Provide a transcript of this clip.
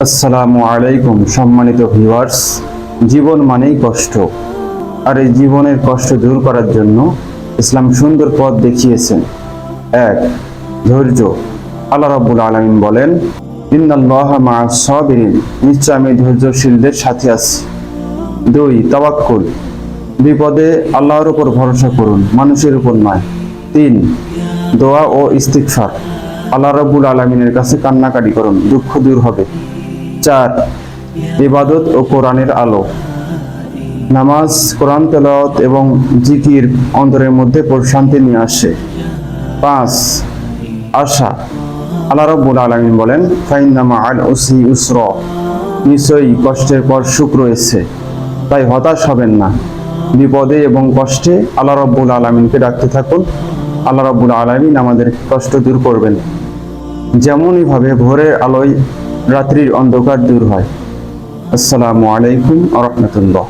আসসালামু আলাইকুম সম্মানিত ভিউয়ার্স। জীবন মানেই কষ্ট, আর এই জীবনের কষ্ট দূর করার জন্য ইসলাম সুন্দর পথ দেখিয়েছেন। 1. ধৈর্য। আল্লাহ রাব্বুল আলামিন বলেন, ইন্নাল্লাহা মা'আস সাবিরিন, নিশ্চয় আমি ধৈর্যশীলদের সাথে আছি। 2. তাওয়াক্কুল। বিপদে আল্লাহর উপর ভরসা করুন, মানুষের উপর নয়। 3. দোয়া ও ইস্তিগফার। আল্লাহ রাব্বুল আলামিনের কাছে কান্নাকাটি করুন, দুঃখ দূর হবে। 4. ইবাদত ও কোরআনের আলো। নামাজ, কোরআন তেলাওয়াত এবং জিকির অন্তরের মধ্যে প্রশান্তি নিয়ে আসে। 5. আশা। আল্লাহ রাব্বুল আলামিন বলেন, ফাইন্না মা'আল উসরি ইউসরা, নিশ্চয়ই কষ্টের পর সুখ রয়েছে, তাই হতাশ হবেন না। বিপদে এবং কষ্টে আল্লাহ রাব্বুল আলামিনকে ডাকতে থাকুন। আল্লাহ রাব্বুল আলামিন আমাদের কষ্ট দূর করবেন। যেমনই ভাবে ভোরের আলোয় রাত্রির অন্ধকার দূর হয়। আসসালামু আলাইকুম ওয়া রাহমাতুল্লাহ।